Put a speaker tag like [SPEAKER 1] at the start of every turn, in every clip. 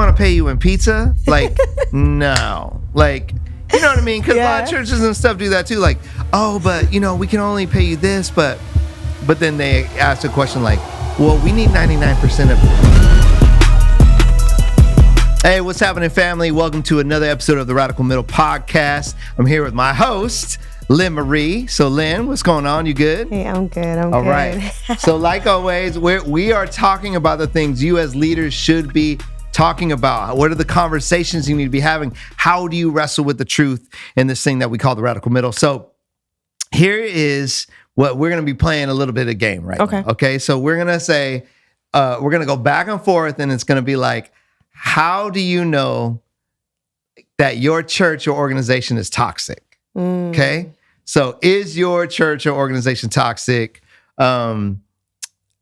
[SPEAKER 1] want to pay you in pizza? Like, no. Like, you know what I mean? Because a lot of churches and stuff do that too. Like, oh, but, we can only pay you this. But then they ask a question like, well, we need 99% of it. Hey, what's happening, family? Welcome to another episode of the Radical Middle Podcast. I'm here with my host, Lynn Marie. So, Lynn, what's going on? You good?
[SPEAKER 2] Hey, I'm good.
[SPEAKER 1] All right. So, like always, we are talking about the things you as leaders should be talking about. What are the conversations you need to be having? How do you wrestle with the truth in this thing that we call the radical middle? So, here is what we're going to be playing a little bit of game right now. Okay. So, we're going to say, we're going to go back and forth, and it's going to be like, how do you know that your church or organization is toxic? Okay. So is your church or organization toxic? I'll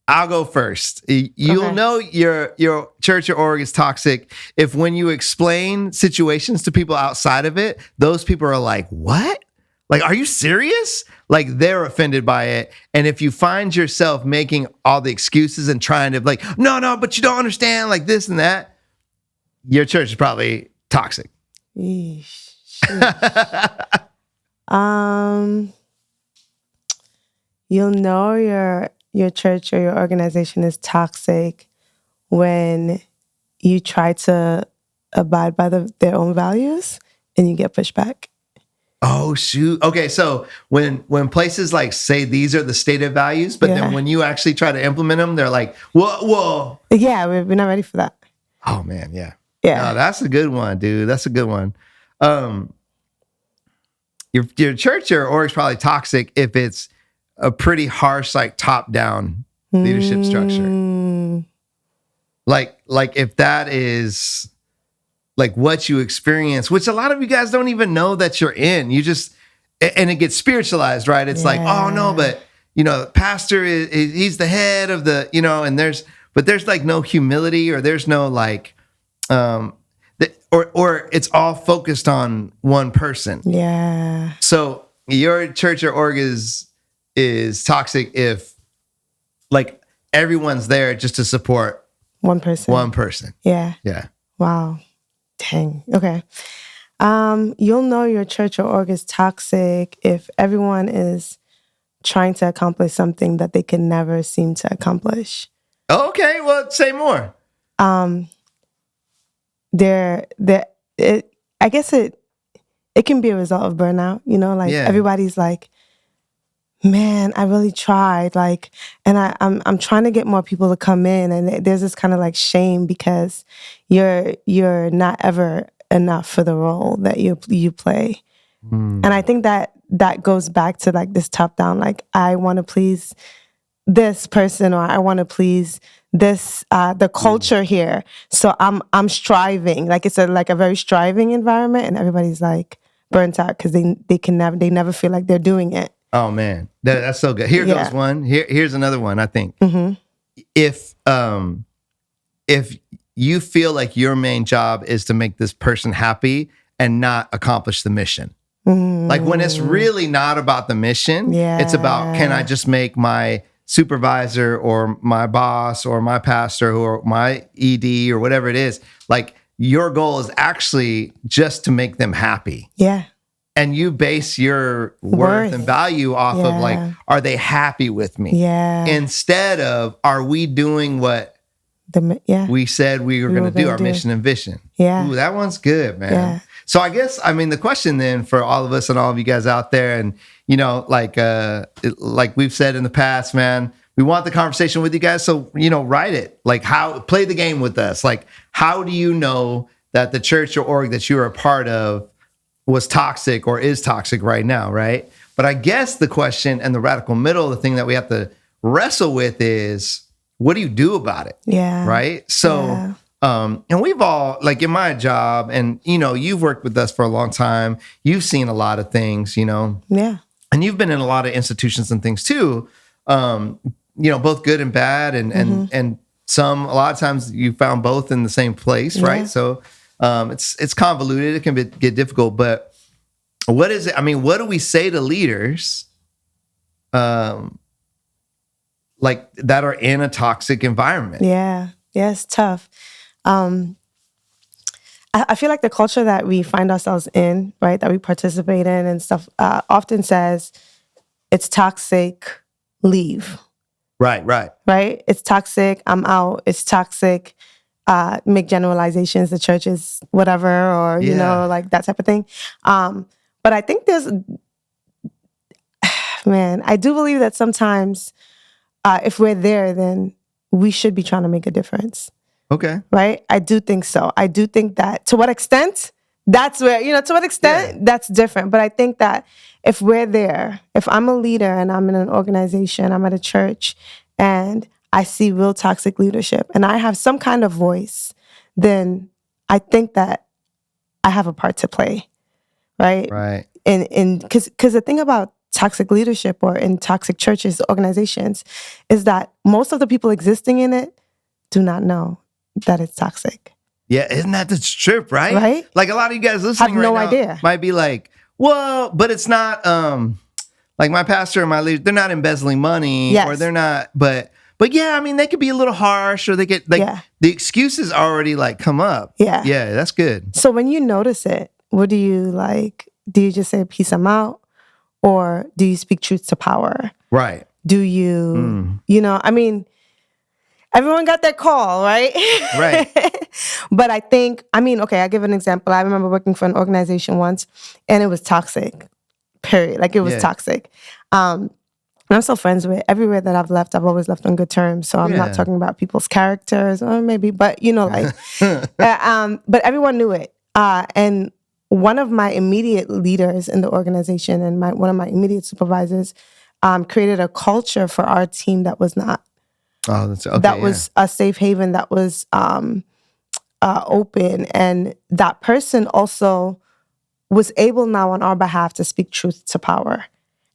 [SPEAKER 1] go first. You'll know your church or org is toxic if when you explain situations to people outside of it, those people are like, what? Like, are you serious? Like, they're offended by it. And if you find yourself making all the excuses and trying to like, no, but you don't understand, like this and that, your church is probably toxic.
[SPEAKER 2] Yeesh. You'll know your church or your organization is toxic when you try to abide by their own values and you get pushed back.
[SPEAKER 1] Oh, shoot. Okay, so when places like say these are the stated values, but then when you actually try to implement them, they're like, whoa.
[SPEAKER 2] Yeah, we're not ready for that.
[SPEAKER 1] Oh, man, yeah.
[SPEAKER 2] Yeah.
[SPEAKER 1] No, that's a good one, dude. That's a good one. Your church or org is probably toxic if it's a pretty harsh, like top-down leadership structure. Like if that is like what you experience, which a lot of you guys don't even know that you're in. You just, and it gets spiritualized, right? It's like, oh no, but pastor he's the head of the, and there's like no humility, or there's no like, or it's all focused on one person.
[SPEAKER 2] Yeah.
[SPEAKER 1] So your church or org is toxic if like everyone's there just to support
[SPEAKER 2] one person. Yeah.
[SPEAKER 1] Yeah.
[SPEAKER 2] Wow. Dang. Okay. You'll know your church or org is toxic if everyone is trying to accomplish something that they can never seem to accomplish.
[SPEAKER 1] Okay. Well, say more.
[SPEAKER 2] I guess it can be a result of burnout, everybody's like, man, I really tried, like, and I'm trying to get more people to come in, and there's this kind of like shame because you're not ever enough for the role that you play. And I think that goes back to like this top down, like I want to please this person, or I want to please this the culture here. So I'm striving, like it's a very striving environment, and everybody's like burnt out because they never feel like they're doing it.
[SPEAKER 1] Oh man, that's so good. Here goes one. Here's another one. I think if you feel like your main job is to make this person happy and not accomplish the mission, like when it's really not about the mission, it's about, can I just make my supervisor or my boss or my pastor or my ED or whatever it is, like your goal is actually just to make them happy.
[SPEAKER 2] Yeah.
[SPEAKER 1] And you base your worth and value off of like, are they happy with me?
[SPEAKER 2] Yeah.
[SPEAKER 1] Instead of, are we doing what we said we were going to do, our mission and vision?
[SPEAKER 2] Yeah.
[SPEAKER 1] Ooh, that one's good, man.
[SPEAKER 2] Yeah.
[SPEAKER 1] So I guess, the question then for all of us and all of you guys out there, and like we've said in the past, man, we want the conversation with you guys. So, write it. Like, play the game with us. Like, how do you know that the church or org that you are a part of was toxic or is toxic right now, right? But I guess the question and the radical middle, the thing that we have to wrestle with is, what do you do about it?
[SPEAKER 2] Yeah.
[SPEAKER 1] Right? So, and we've all, like in my job, and, you've worked with us for a long time. You've seen a lot of things,
[SPEAKER 2] Yeah.
[SPEAKER 1] And you've been in a lot of institutions and things too, both good and bad. And some, a lot of times you found both in the same place, right? So it's convoluted. It can get difficult, but what is it? What do we say to leaders like that are in a toxic environment?
[SPEAKER 2] Yeah. Yeah, it's tough. I feel like the culture that we find ourselves in, right, that we participate in and stuff, often says it's toxic, leave.
[SPEAKER 1] Right.
[SPEAKER 2] Right? It's toxic, I'm out. It's toxic, make generalizations, the church is whatever, or, you know, like that type of thing. But I think I do believe that sometimes if we're there, then we should be trying to make a difference.
[SPEAKER 1] Okay.
[SPEAKER 2] Right? I do think so. I do think that to what extent, that's where, to what extent, that's different. But I think that if we're there, if I'm a leader and I'm in an organization, I'm at a church, and I see real toxic leadership and I have some kind of voice, then I think that I have a part to play. Right?
[SPEAKER 1] Right.
[SPEAKER 2] And because the thing about toxic leadership or in toxic churches, organizations, is that most of the people existing in it do not know that it's toxic.
[SPEAKER 1] Yeah, isn't that the trip, right?
[SPEAKER 2] Right?
[SPEAKER 1] Like a lot of you guys listening
[SPEAKER 2] have no
[SPEAKER 1] right now
[SPEAKER 2] idea.
[SPEAKER 1] Might be like, well, but it's not like my pastor and my leader, they're not embezzling money, or they're not, but yeah, I mean, they could be a little harsh, or they get like the excuses already like come up.
[SPEAKER 2] Yeah.
[SPEAKER 1] Yeah, that's good.
[SPEAKER 2] So when you notice it, what do you like? Do you just say, peace, I'm out? Or do you speak truth to power?
[SPEAKER 1] Right.
[SPEAKER 2] Do you, I mean, everyone got that call, right?
[SPEAKER 1] Right.
[SPEAKER 2] But I think, okay, I'll give an example. I remember working for an organization once, and it was toxic, period. Like, it was toxic. And I'm still friends with everywhere that I've left. I've always left on good terms. So I'm not talking about people's characters, or maybe, but but everyone knew it. And one of my immediate leaders in the organization and one of my immediate supervisors created a culture for our team that was not.
[SPEAKER 1] Oh, that's okay.
[SPEAKER 2] That was a safe haven, that was open. And that person also was able now on our behalf to speak truth to power.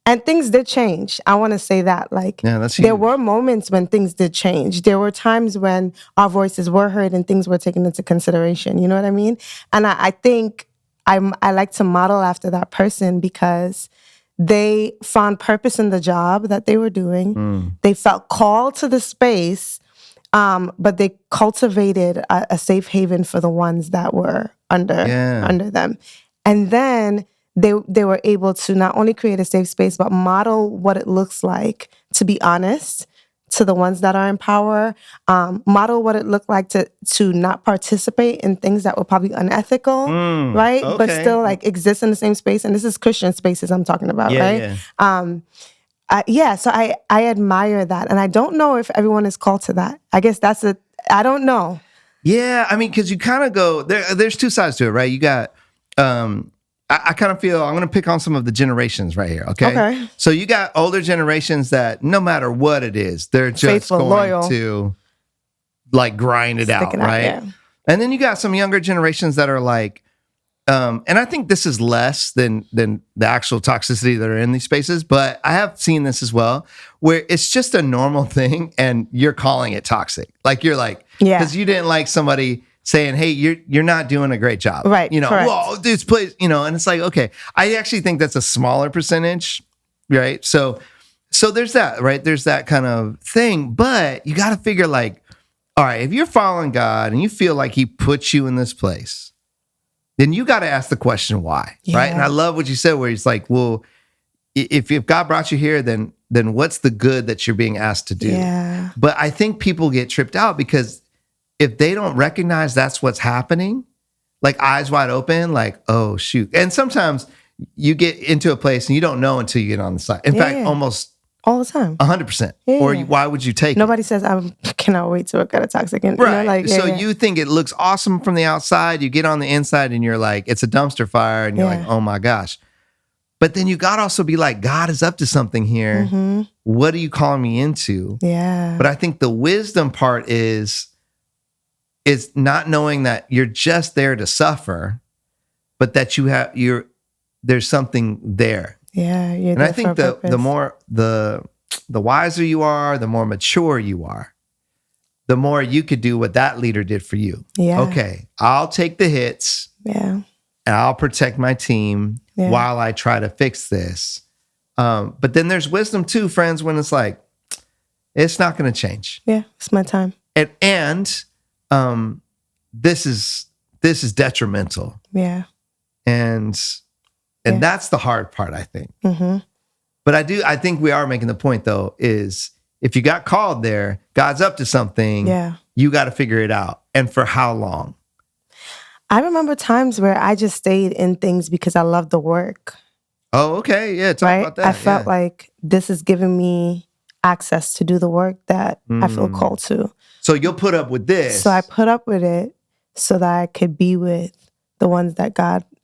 [SPEAKER 2] And things did change. I want to say that. Like,
[SPEAKER 1] that's
[SPEAKER 2] there
[SPEAKER 1] huge.
[SPEAKER 2] were moments when things did change. There were times when our voices were heard and things were taken into consideration. You know what I mean? And I think I like to model after that person, because they found purpose in the job that they were doing. They felt called to the space, but they cultivated a safe haven for the ones that were under them. And then they were able to not only create a safe space, but model what it looks like to be honest to the ones that are in power, model what it looked like to not participate in things that were probably unethical, right?
[SPEAKER 1] Okay.
[SPEAKER 2] But still like exist in the same space. And this is Christian spaces I'm talking about, right? So I admire that. And I don't know if everyone is called to that. I guess I don't know.
[SPEAKER 1] Yeah, I mean, because you kind of go, there's two sides to it, right? You got, I kind of feel, I'm going to pick on some of the generations right here, okay? So you got older generations that no matter what it is, they're just
[SPEAKER 2] faithful, loyal,
[SPEAKER 1] to like grind it out, right? Yeah. And then you got some younger generations that are like, and I think this is less than the actual toxicity that are in these spaces, but I have seen this as well, where it's just a normal thing and you're calling it toxic. Like you're like, because you didn't like somebody saying, hey, you're not doing a great job.
[SPEAKER 2] Right.
[SPEAKER 1] Whoa, dudes, please, and it's like, okay, I actually think that's a smaller percentage, right? So there's that, right? There's that kind of thing, but you got to figure like, all right, if you're following God and you feel like he put you in this place, then you got to ask the question why, right? And I love what you said, where he's like, well, if God brought you here, then what's the good that you're being asked to do? Yeah. But I think people get tripped out because if they don't recognize that's what's happening, like eyes wide open, like, oh, shoot. And sometimes you get into a place and you don't know until you get on the side. In fact, almost
[SPEAKER 2] all the time.
[SPEAKER 1] 100%. Or why would you take
[SPEAKER 2] Nobody says, I cannot wait to work at a toxic.
[SPEAKER 1] Right. You think it looks awesome from the outside. You get on the inside and you're like, it's a dumpster fire. And you're like, oh my gosh. But then you got to also be like, God is up to something here. Mm-hmm. What are you calling me into? Yeah. But I think the wisdom part is not knowing that you're just there to suffer, but that there's something there. Yeah. And I think the more the wiser you are, the more mature you are, the more you could do what that leader did for you. Yeah. Okay, I'll take the hits. Yeah. And I'll protect my team while I try to fix this. But then there's wisdom too, friends, when it's like, it's not going to change.
[SPEAKER 2] Yeah, it's my time.
[SPEAKER 1] And this is this is detrimental.
[SPEAKER 2] Yeah.
[SPEAKER 1] And that's the hard part, I think.
[SPEAKER 2] Mm-hmm.
[SPEAKER 1] But I think we are making the point, though, is if you got called there, God's up to something, you got to figure it out. And for how long?
[SPEAKER 2] I remember times where I just stayed in things because I loved the work.
[SPEAKER 1] Oh, okay. Yeah, talk about that.
[SPEAKER 2] I felt like this is giving me access to do the work that I feel called to.
[SPEAKER 1] So you'll put up with this.
[SPEAKER 2] So I put up with it so that I could be with the ones that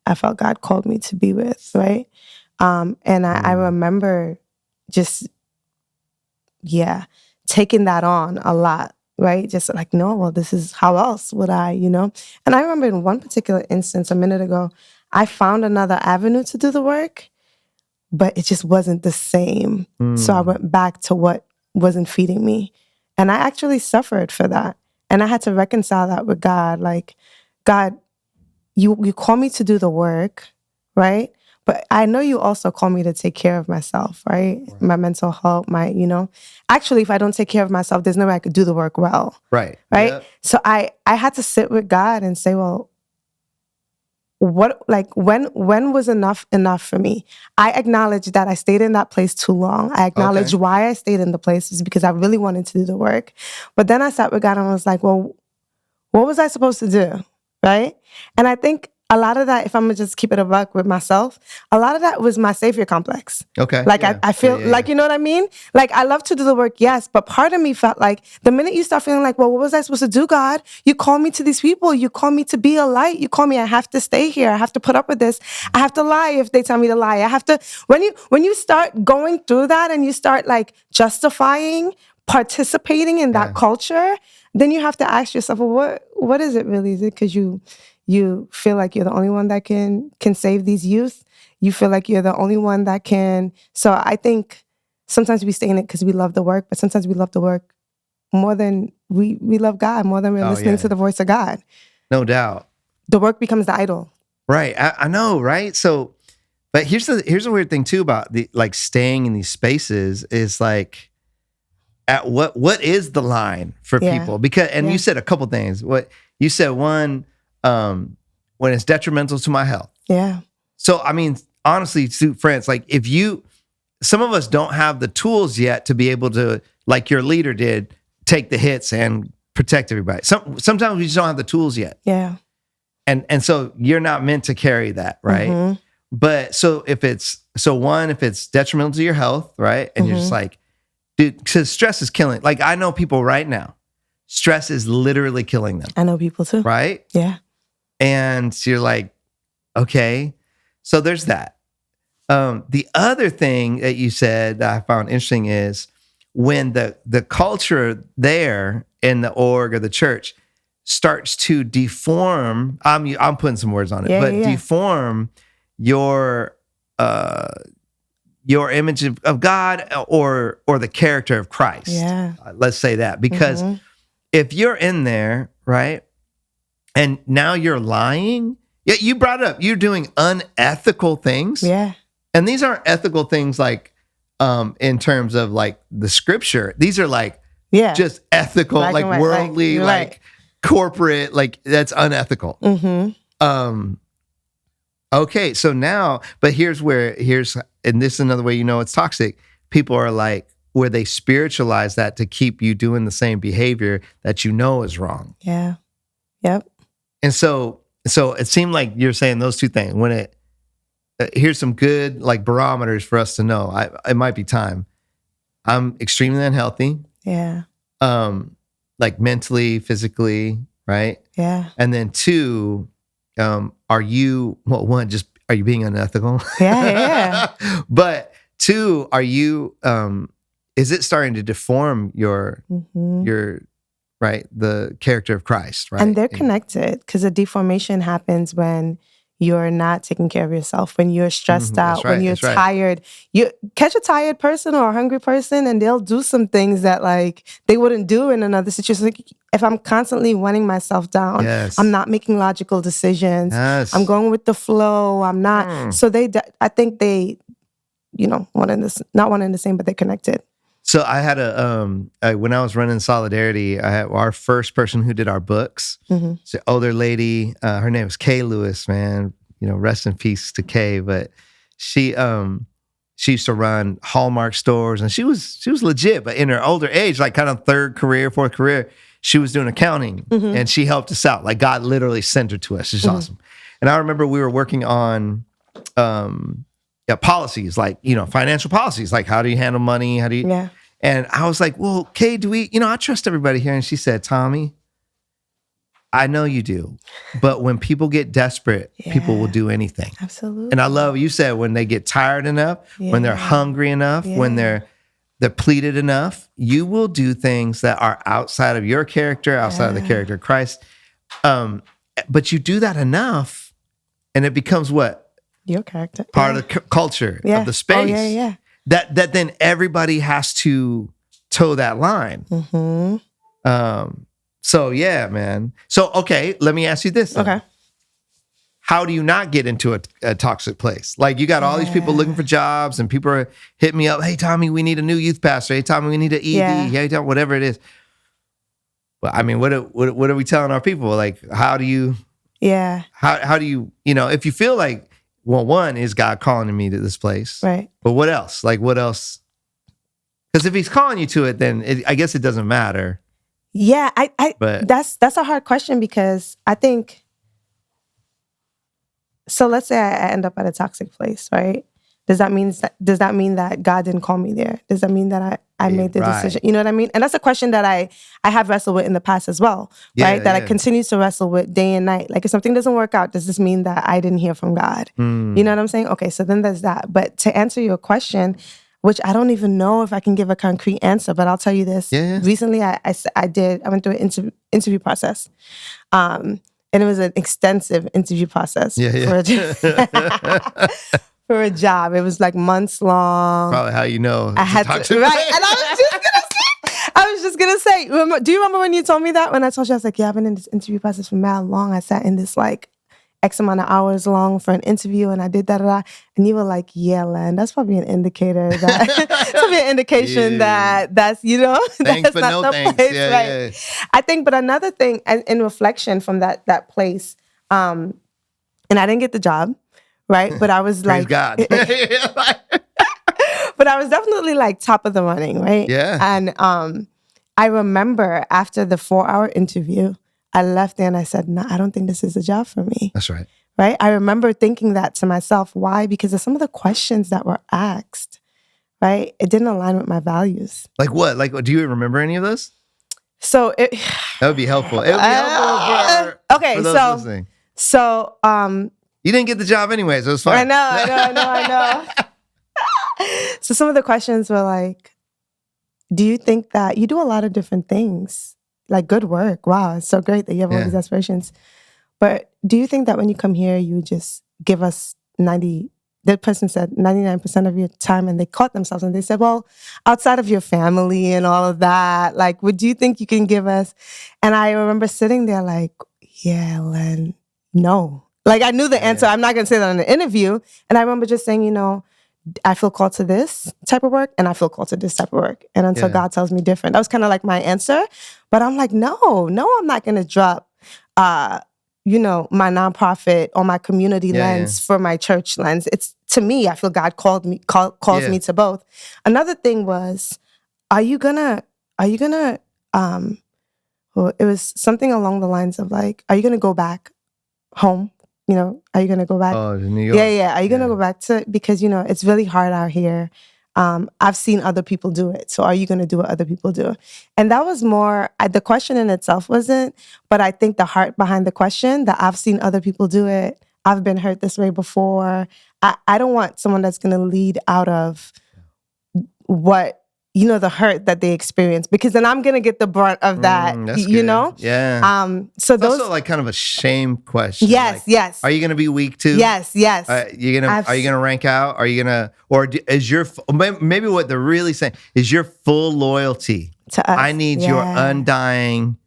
[SPEAKER 2] I felt God called me to be with, right? And I remember just, taking that on a lot, right? Just like, no, well, this is, how else would I, And I remember in one particular instance a minute ago, I found another avenue to do the work, but it just wasn't the same. So I went back to what wasn't feeding me. And I actually suffered for that. And I had to reconcile that with God. Like, God, you call me to do the work, right? But I know you also call me to take care of myself, right? My mental health, actually, if I don't take care of myself, there's no way I could do the work well.
[SPEAKER 1] Right.
[SPEAKER 2] Yep. So I had to sit with God and say, well, when was enough for me? I acknowledge that I stayed in that place too long. I acknowledge why I stayed in the place is because I really wanted to do the work. But then I sat with God and was like, well, what was I supposed to do? Right? And I think a lot of that, if I'm gonna just keep it a buck with myself, a lot of that was my savior complex.
[SPEAKER 1] Okay.
[SPEAKER 2] Like I feel like, you know what I mean? Like I love to do the work, yes, but part of me felt like the minute you start feeling like, well, what was I supposed to do, God? You call me to these people. You call me to be a light. You call me, I have to stay here. I have to put up with this. I have to lie if they tell me to lie. I have to, when you start going through that and you start like justifying, participating in that culture, then you have to ask yourself, well, what is it really? Is it because you feel like you're the only one that can save these youth? You feel like you're the only one that can. So I think sometimes we stay in it because we love the work, but sometimes we love the work more than we love God, more than we're listening to the voice of God.
[SPEAKER 1] No doubt.
[SPEAKER 2] The work becomes the idol.
[SPEAKER 1] Right. I know, right? So, but here's a weird thing too about the like staying in these spaces is like, at what is the line for people? Because you said a couple things. What you said, one, when it's detrimental to my health.
[SPEAKER 2] Yeah.
[SPEAKER 1] So I mean, honestly, friends, like some of us don't have the tools yet to be able to, like your leader did, take the hits and protect everybody. Sometimes we just don't have the tools yet.
[SPEAKER 2] Yeah.
[SPEAKER 1] And so you're not meant to carry that, right? Mm-hmm. But so if it's detrimental to your health, right? And you're just like, dude, because stress is killing. Like I know people right now, stress is literally killing them.
[SPEAKER 2] I know people too.
[SPEAKER 1] Right?
[SPEAKER 2] Yeah.
[SPEAKER 1] And you're like, okay. So there's that. The other thing that you said that I found interesting is when the culture there in the org or the church starts to deform, I'm putting some words on it, deform your image of God or the character of Christ.
[SPEAKER 2] Yeah.
[SPEAKER 1] Let's say that. Because if you're in there, right, and now you're lying, you brought it up, you're doing unethical things.
[SPEAKER 2] Yeah.
[SPEAKER 1] And these aren't ethical things like in terms of like the scripture. These are like just ethical, like worldly, like corporate, like that's unethical. Mm-hmm. Okay, so now, but here's and this is another way you know it's toxic. People are like, where they spiritualize that to keep you doing the same behavior that you know is wrong.
[SPEAKER 2] Yeah. Yep.
[SPEAKER 1] And so it seemed like you're saying those two things. When here's some good like barometers for us to know. It might be time. I'm extremely unhealthy.
[SPEAKER 2] Yeah.
[SPEAKER 1] Like mentally, physically, right?
[SPEAKER 2] Yeah.
[SPEAKER 1] And then two, are you being unethical?
[SPEAKER 2] Yeah.
[SPEAKER 1] But two, are you is it starting to deform your right, the character of Christ, right?
[SPEAKER 2] And they're connected because the deformation happens when you're not taking care of yourself, when you're stressed out, when you're tired. You catch a tired person or a hungry person and they'll do some things that like they wouldn't do in another situation. Like if I'm constantly weighing myself down, I'm not making logical decisions. I'm going with the flow. I'm not. So I think they, not one and the same, but they're connected.
[SPEAKER 1] So I had when I was running Solidarity, I had our first person who did our books.
[SPEAKER 2] Mm-hmm.
[SPEAKER 1] She's an older lady. Her name was Kay Lewis, man. Rest in peace to Kay. But she used to run Hallmark stores, and she was legit. But in her older age, like kind of third career, fourth career, she was doing accounting, and she helped us out. Like God literally sent her to us. She's awesome. And I remember we were working on policies, like financial policies, like how do you handle money? How do you?
[SPEAKER 2] Yeah.
[SPEAKER 1] And I was like, well, Kay, do we, I trust everybody here. And she said, Tommy, I know you do. But when people get desperate, people will do anything.
[SPEAKER 2] Absolutely.
[SPEAKER 1] And I love what you said, when they get tired enough, when they're hungry enough, when they're depleted enough, you will do things that are outside of your character, outside of the character of Christ. But you do that enough, and it becomes what?
[SPEAKER 2] Your character.
[SPEAKER 1] Part of the culture of the space.
[SPEAKER 2] Oh, yeah.
[SPEAKER 1] That then everybody has to toe that line. So yeah, man. So okay, let me ask you this then.
[SPEAKER 2] Okay.
[SPEAKER 1] How do you not get into a toxic place? Like you got all these people looking for jobs, and people are hitting me up. Hey, Tommy, we need a new youth pastor. Hey, Tommy, we need an ED. Hey, Tommy, whatever it is. Well, I mean, what are we telling our people? Like, how do you?
[SPEAKER 2] Yeah.
[SPEAKER 1] How do you? If you feel like, well, one is God calling me to this place,
[SPEAKER 2] right?
[SPEAKER 1] But what else? Like, what else? Because if He's calling you to it, then I guess it doesn't matter.
[SPEAKER 2] Yeah, but that's a hard question, because I think. So let's say I end up at a toxic place, right? Does that mean that God didn't call me there? Does that mean that I made the decision? You know what I mean? And that's a question that I have wrestled with in the past as well, right? That I continue to wrestle with day and night. Like if something doesn't work out, does this mean that I didn't hear from God? You know what I'm saying? Okay, so then there's that. But to answer your question, which I don't even know if I can give a concrete answer, but I'll tell you this. Recently, I went through an interview process. And it was an extensive interview process for a job. It was like months long.
[SPEAKER 1] Probably how
[SPEAKER 2] I had to, right? And I was just gonna say, do you remember when you told me that? When I told you, I was like, yeah, I've been in this interview process for mad long. I sat in this like X amount of hours long for an interview, and I did that. And you were like, yeah, Len, that's probably an indicator that's probably an indication that's,
[SPEAKER 1] thanks,
[SPEAKER 2] that's
[SPEAKER 1] but
[SPEAKER 2] not
[SPEAKER 1] no
[SPEAKER 2] the
[SPEAKER 1] thanks.
[SPEAKER 2] place,
[SPEAKER 1] Yeah,
[SPEAKER 2] right?
[SPEAKER 1] yeah.
[SPEAKER 2] I think, but another thing in reflection from that place, and I didn't get the job, right? But I was
[SPEAKER 1] Praise
[SPEAKER 2] like,
[SPEAKER 1] God.
[SPEAKER 2] but I was definitely like top of the running, right?
[SPEAKER 1] Yeah.
[SPEAKER 2] And I remember after the 4-hour interview, I left there and I said, no, I don't think this is a job for me.
[SPEAKER 1] That's right.
[SPEAKER 2] Right? I remember thinking that to myself. Why? Because of some of the questions that were asked, right? It didn't align with my values.
[SPEAKER 1] Like what? Like, do you remember any of those?
[SPEAKER 2] So
[SPEAKER 1] that would be helpful. It would be helpful for those listening.
[SPEAKER 2] So
[SPEAKER 1] you didn't get the job anyway, so it's fine.
[SPEAKER 2] I know. So some of the questions were like, do you think that you do a lot of different things? Like good work. Wow, it's so great that you have all these aspirations. But do you think that when you come here, you just give us 90, the person said 99% of your time, and they caught themselves and they said, well, outside of your family and all of that, like, do you think you can give us? And I remember sitting there like, yeah, Len, no. Like I knew the answer. I'm not going to say that in the interview. And I remember just saying, I feel called to this type of work, and I feel called to this type of work. And until God tells me different. That was kind of like my answer. But I'm like, no, I'm not going to drop, my nonprofit or my community lens for my church lens. It's, to me, I feel God calls me to both. Another thing was, it was something along the lines of like, are you going to go back home? Are you going to go back?
[SPEAKER 1] Oh, to New York.
[SPEAKER 2] Yeah. Are you going to go back to, because, it's really hard out here. I've seen other people do it. So are you going to do what other people do? And that was more, the question in itself wasn't, but I think the heart behind the question, that I've seen other people do it. I've been hurt this way before. I don't want someone that's going to lead out of what, the hurt that they experience, because then I'm going to get the brunt of that, know?
[SPEAKER 1] Yeah.
[SPEAKER 2] So
[SPEAKER 1] it's
[SPEAKER 2] those
[SPEAKER 1] also like kind of a shame question.
[SPEAKER 2] Yes, yes.
[SPEAKER 1] Are you going to be weak too?
[SPEAKER 2] Yes.
[SPEAKER 1] Are you going to rank out? Are you going to, or is your, maybe what they're really saying is your full loyalty
[SPEAKER 2] to us.
[SPEAKER 1] I need your undying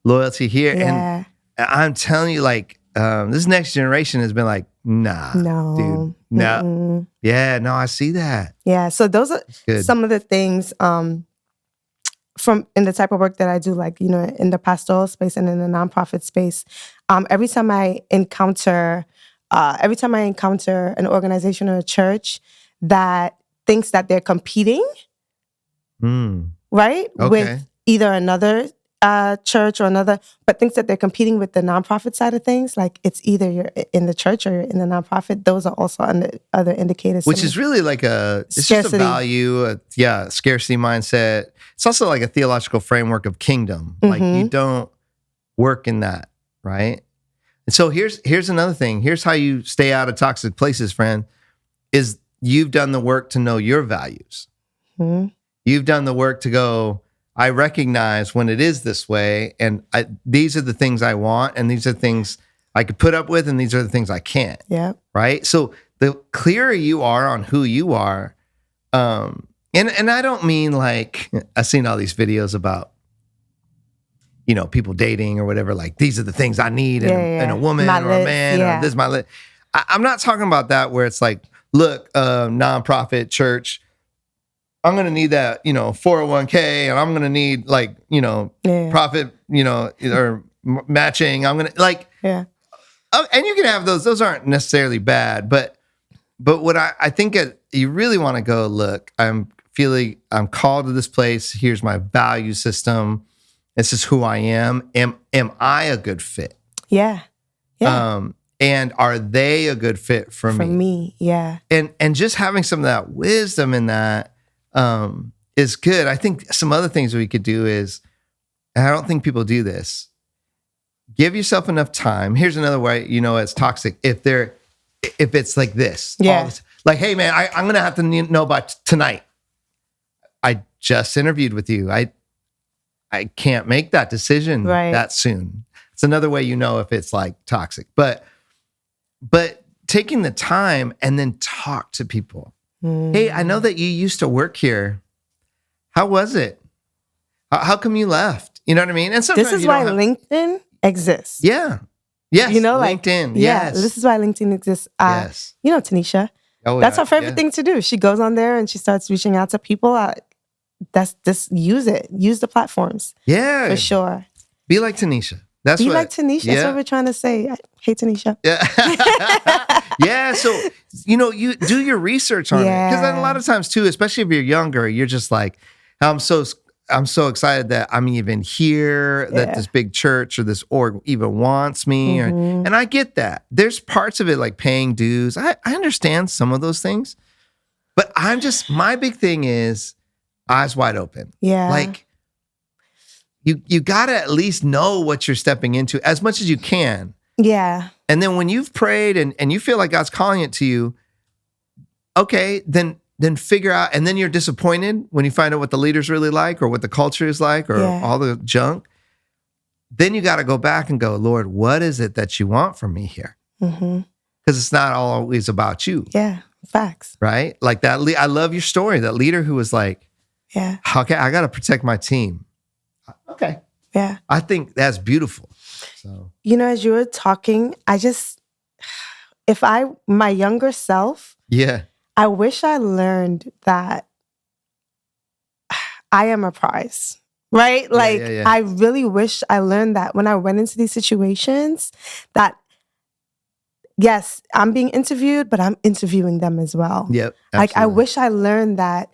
[SPEAKER 1] loyalty here. And I'm telling you, like, this next generation has been like, nah, dude, no. Yeah, no, I see that.
[SPEAKER 2] Yeah, so those are some of the things from in the type of work that I do, like, in the pastoral space and in the nonprofit space, every time I encounter an organization or a church that thinks that they're competing, right, with either another church or another, but thinks that they're competing with the nonprofit side of things, like it's either you're in the church or you're in the nonprofit. Those are also other indicators.
[SPEAKER 1] Which is really like it's just a value, scarcity mindset. It's also like a theological framework of kingdom. Like you don't work in that, right? And so here's another thing. Here's how you stay out of toxic places, friend, is you've done the work to know your values. You've done the work to go, I recognize when it is this way, and these are the things I want, and these are things I could put up with, and these are the things I can't. Yeah. Right? So the clearer you are on who you are, and I don't mean like, I've seen all these videos about, people dating or whatever, like, these are the things I need in a woman or a man, or this is my list. I'm not talking about that where it's like, look, nonprofit church, I'm going to need that, 401k, and I'm going to need like, profit, or matching. I'm going to like, and you can have those aren't necessarily bad, but what I think you really want to go, look, I'm called to this place. Here's my value system. This is who I am. Am I a good fit? Yeah. And are they a good fit for me? For me, yeah. And just having some of that wisdom in that, is good. I think some other things we could do is, and I don't think people do this, give yourself enough time. Here's another way, it's toxic. If it's like this, like, hey man, I'm going to have to know by tonight. I just interviewed with you. I can't make that decision that soon. It's another way, if it's like toxic, but taking the time and then talk to people. Hey, I know that you used to work here. How was it? How come you left? You know what I mean? And sometimes
[SPEAKER 2] this is why LinkedIn exists.
[SPEAKER 1] Yeah. Yes. LinkedIn.
[SPEAKER 2] Yeah. This is why LinkedIn exists. Yes. Tanisha. Oh, that's her favorite thing to do. She goes on there and she starts reaching out to people. Use it. Use the platforms. Yeah. For sure.
[SPEAKER 1] Be like Tanisha.
[SPEAKER 2] Be like Tanisha. That's what we're trying to say. Hey, Tanisha.
[SPEAKER 1] Yeah. Yeah. So, you do your research on it. Because a lot of times too, especially if you're younger, you're just like, I'm so excited that I'm even here, that this big church or this org even wants me. And I get that. There's parts of it like paying dues. I understand some of those things. But my big thing is eyes wide open. Yeah. Like, you got to at least know what you're stepping into as much as you can. Yeah. And then when you've prayed and you feel like God's calling it to you, okay, then figure out, and then you're disappointed when you find out what the leader's really like or what the culture is like or all the junk. Then you got to go back and go, Lord, what is it that you want from me here? Because it's not always about you. Yeah, facts. Right? Like that. I love your story. That leader who was like, okay, I got to protect my team. Okay. Yeah. I think that's beautiful. So,
[SPEAKER 2] as you were talking, my younger self, I wish I learned that I am a prize, right? Like, I really wish I learned that when I went into these situations, that yes, I'm being interviewed, but I'm interviewing them as well. Yep. Absolutely. Like, I wish I learned that,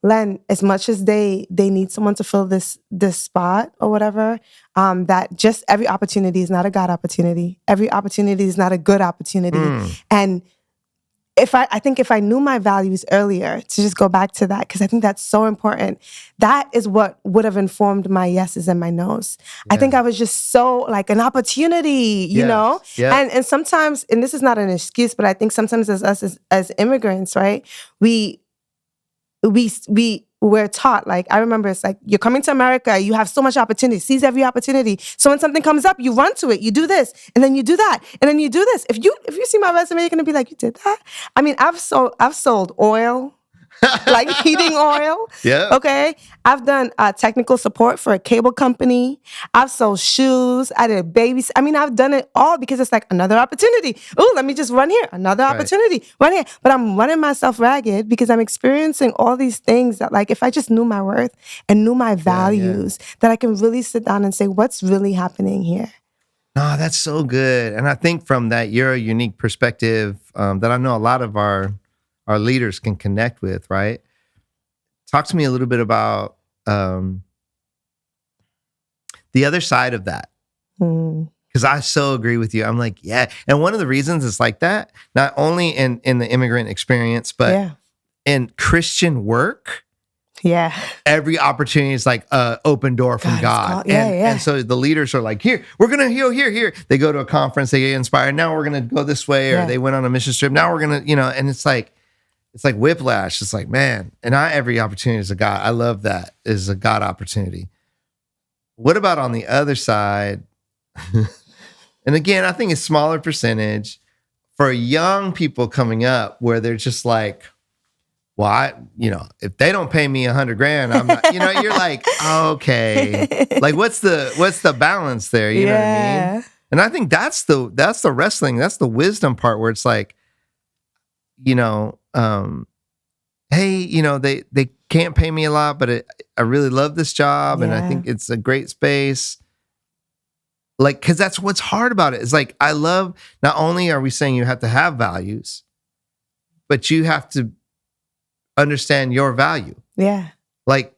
[SPEAKER 2] Len, as much as they need someone to fill this spot or whatever, that just every opportunity is not a God opportunity. Every opportunity is not a good opportunity. And I think if I knew my values earlier, to just go back to that, because I think that's so important, that is what would have informed my yeses and my nos. Yeah. I think I was just so like an opportunity, you know? Yeah. And sometimes, and this is not an excuse, but I think sometimes as immigrants, right, we're taught, like, I remember it's like, you're coming to America, you have so much opportunity, seize every opportunity. So when something comes up, you run to it, you do this, and then you do that, and then you do this. If you see my resume, you're gonna be like, you did that? I mean, I've sold oil, like heating oil.
[SPEAKER 1] Yeah.
[SPEAKER 2] Okay. I've done technical support for a cable company. I've sold shoes. I did babies. I mean, I've done it all because it's like another opportunity. Oh, let me just run here. Another opportunity. Run here. But I'm running myself ragged because I'm experiencing all these things that, like, if I just knew my worth and knew my values, that I can really sit down and say, what's really happening here?
[SPEAKER 1] No, that's so good. And I think from that, you're a unique perspective that I know a lot of our leaders can connect with, right? Talk to me a little bit about the other side of that. Because I so agree with you. I'm like, yeah. And one of the reasons it's like that, not only in the immigrant experience, but in Christian work, every opportunity is like an open door from God. And so the leaders are like, here, we're going to heal here. They go to a conference, they get inspired. Now we're going to go this way. Or they went on a mission trip. Now we're going to, and it's like whiplash. It's like, man, and not every opportunity is a God. I love that is a God opportunity. What about on the other side? And again, I think it's smaller percentage for young people coming up where they're just like, well, if they don't pay me $100,000, I'm not, you're like, okay, like what's the balance there? You know what I mean? And I think that's the wrestling, that's the wisdom part where it's like, hey, they can't pay me a lot, but I really love this job and I think it's a great space. Like, because that's what's hard about it. It's like, I love, not only are we saying you have to have values, but you have to understand your value.
[SPEAKER 2] Yeah.
[SPEAKER 1] Like,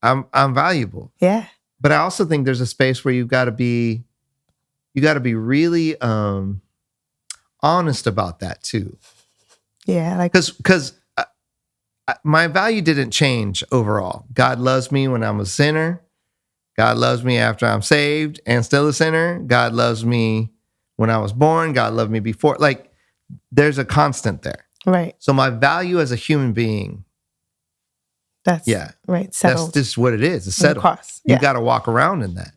[SPEAKER 1] I'm valuable.
[SPEAKER 2] Yeah.
[SPEAKER 1] But I also think there's a space where you got to be really honest about that too.
[SPEAKER 2] Yeah. Like,
[SPEAKER 1] because my value didn't change overall. God loves me when I'm a sinner. God loves me after I'm saved and still a sinner. God loves me when I was born. God loved me before. Like, there's a constant there.
[SPEAKER 2] Right.
[SPEAKER 1] So my value as a human being,
[SPEAKER 2] that's right. Settled.
[SPEAKER 1] That's just what it is. It's settled.
[SPEAKER 2] Yeah.
[SPEAKER 1] You got to walk around in that.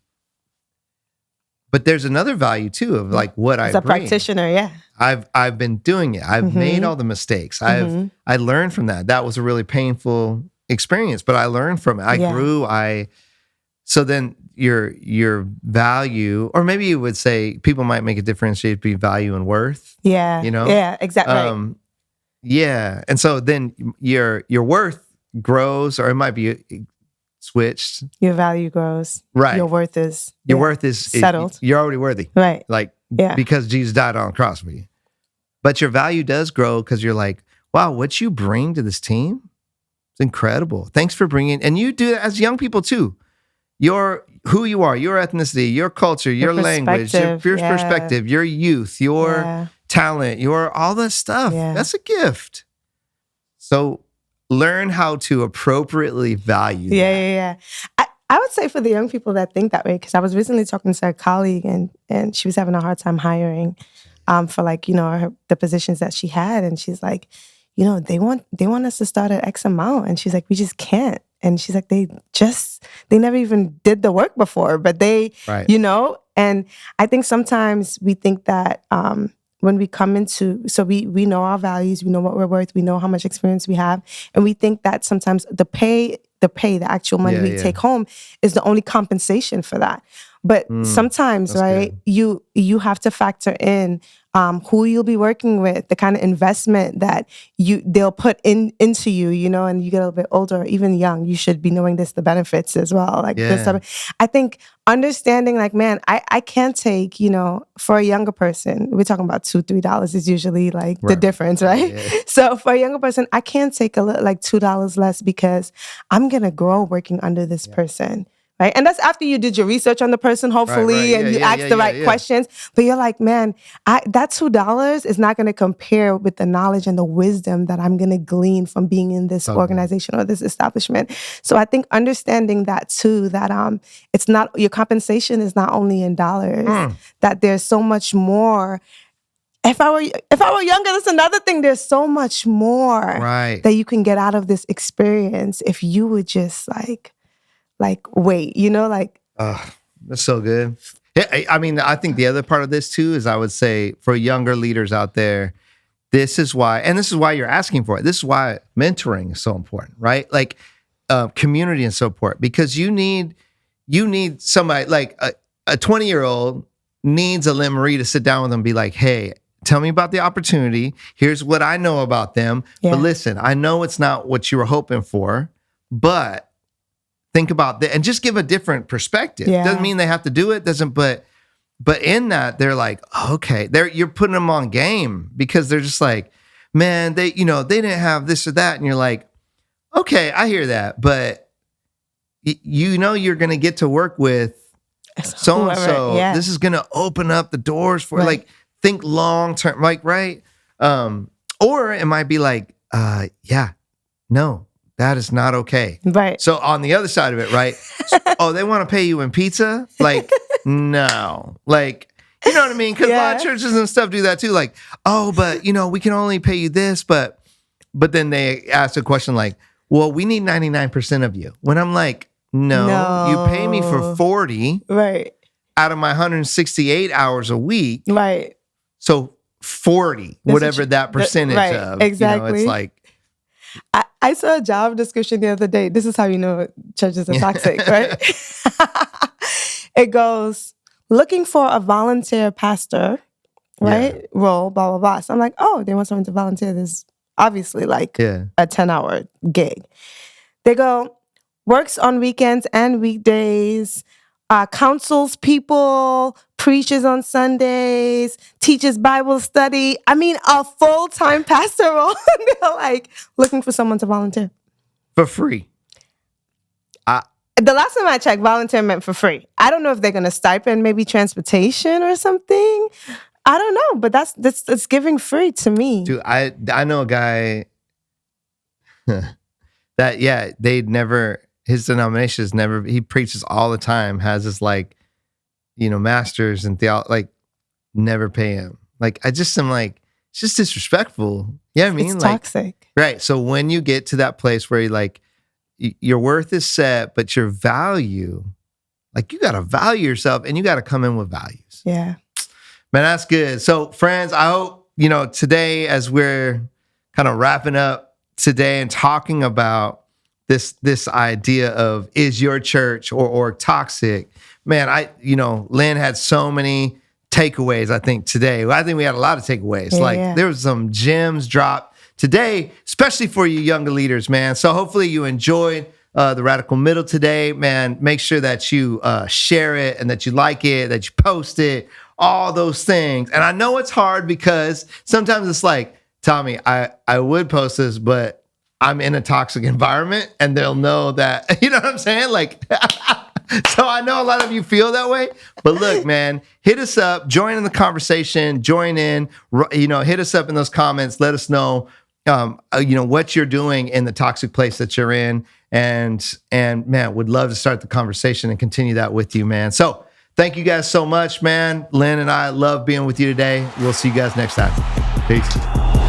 [SPEAKER 1] But there's another value too of like what I bring. As
[SPEAKER 2] a practitioner, yeah.
[SPEAKER 1] I've been doing it. I've made all the mistakes. I learned from that. That was a really painful experience, but I learned from it. I grew. So then your value, or maybe you would say people might make a differentiate between value and worth.
[SPEAKER 2] Yeah. Yeah, exactly.
[SPEAKER 1] Yeah. And so then your worth grows, or it might be switched.
[SPEAKER 2] Your value grows.
[SPEAKER 1] Right.
[SPEAKER 2] Your worth is
[SPEAKER 1] settled. You're already worthy.
[SPEAKER 2] Right.
[SPEAKER 1] Like, because Jesus died on the cross for you. But your value does grow because you're like, wow, what you bring to this team, it's incredible. Thanks for bringing, and you do it as young people too. Who you are, your ethnicity, your culture, your language, your perspective, your youth, your talent, your all that stuff. Yeah. That's a gift. So learn how to appropriately value that.
[SPEAKER 2] Yeah. I would say for the young people that think that way, because I was recently talking to a colleague and she was having a hard time hiring for like, the positions that she had. And she's like, they want us to start at X amount. And she's like, we just can't. And she's like, they never even did the work before, but they, and I think sometimes we think that when we come into, so we know our values, we know what we're worth, we know how much experience we have, and we think that sometimes the actual money we take home is the only compensation for that. But sometimes, right, good. You have to factor in who you'll be working with, the kind of investment that they'll put into you, and you get a little bit older or even young, you should be knowing the benefits as well. Like this type of, I think understanding like, man, I can't take, for a younger person, we're talking about $2-3 is usually like the difference, right? Yeah. So for a younger person, I can't take like $2 less because I'm going to grow working under this person. Right? And that's after you did your research on the person, hopefully, and you asked the right questions. But you're like, man, that $2 is not going to compare with the knowledge and the wisdom that I'm going to glean from being in this organization or this establishment. So I think understanding that too, that it's not, your compensation is not only in dollars, that there's so much more. If I were younger, that's another thing. There's so much more that you can get out of this experience if you would just like wait,
[SPEAKER 1] that's so good. I mean, I think the other part of this too is I would say for younger leaders out there, this is why you're asking for it. This is why mentoring is so important, right? Like community and so important, because you need somebody like a 20-year-old needs a Lynn Marie to sit down with them and be like, hey, tell me about the opportunity. Here's what I know about them. Yeah. But listen, I know it's not what you were hoping for, but think about that and just give a different perspective. Yeah. Doesn't mean they have to do it. But in that, they're like, okay, you're putting them on game because they're just like, man, they didn't have this or that. And you're like, okay, I hear that. But you're going to get to work with so-and-so. Yeah. This is going to open up the doors for like, think long-term, like, right? Or it might be like, no, that is not okay. Right. So on the other side of it, right? They want to pay you in pizza? Like, no. Like, you know what I mean? Because a lot of churches and stuff do that too. Like, but we can only pay you this, but then they ask a question like, well, we need 99% of you. When I'm like, no, you pay me for 40 out of my 168 hours a week. Right. So 40, whatever that percentage of. Exactly. It's like.
[SPEAKER 2] I saw a job description the other day. This is how you know churches are toxic, right? It goes, looking for a volunteer pastor, right? Role, blah, blah, blah. So I'm like, they want someone to volunteer. This obviously like a 10-hour gig. They go, works on weekends and weekdays, counsels people, preaches on Sundays, teaches Bible study. I mean, a full-time pastor role. They're like looking for someone to volunteer.
[SPEAKER 1] For free.
[SPEAKER 2] The last time I checked, volunteer meant for free. I don't know if they're going to stipend maybe transportation or something. I don't know, but that's giving free to me.
[SPEAKER 1] Dude, I know a guy that, they'd never, his denomination is never, he preaches all the time, has this like, masters and theology, like never pay him. Like, I just am like, it's just disrespectful. Yeah, I mean,
[SPEAKER 2] it's like toxic.
[SPEAKER 1] Right. So when you get to that place where you're like, your worth is set, but your value, like you got to value yourself and you got to come in with values.
[SPEAKER 2] Yeah.
[SPEAKER 1] Man, that's good. So friends, I hope, today as we're kind of wrapping up today and talking about this idea of is your church or toxic, man, Lynn had so many takeaways, I think, today. I think we had a lot of takeaways. There was some gems dropped today, especially for you younger leaders, man. So hopefully you enjoyed the Radical Middle today, man. Make sure that you share it and that you like it, that you post it, all those things. And I know it's hard because sometimes it's like, Tommy, I would post this, but I'm in a toxic environment and they'll know that, you know what I'm saying? Like, so I know a lot of you feel that way, but look, man, hit us up, join in the conversation, join in, hit us up in those comments. Let us know, what you're doing in the toxic place that you're in. And man, would love to start the conversation and continue that with you, man. So thank you guys so much, man. Lynn and I love being with you today. We'll see you guys next time. Peace.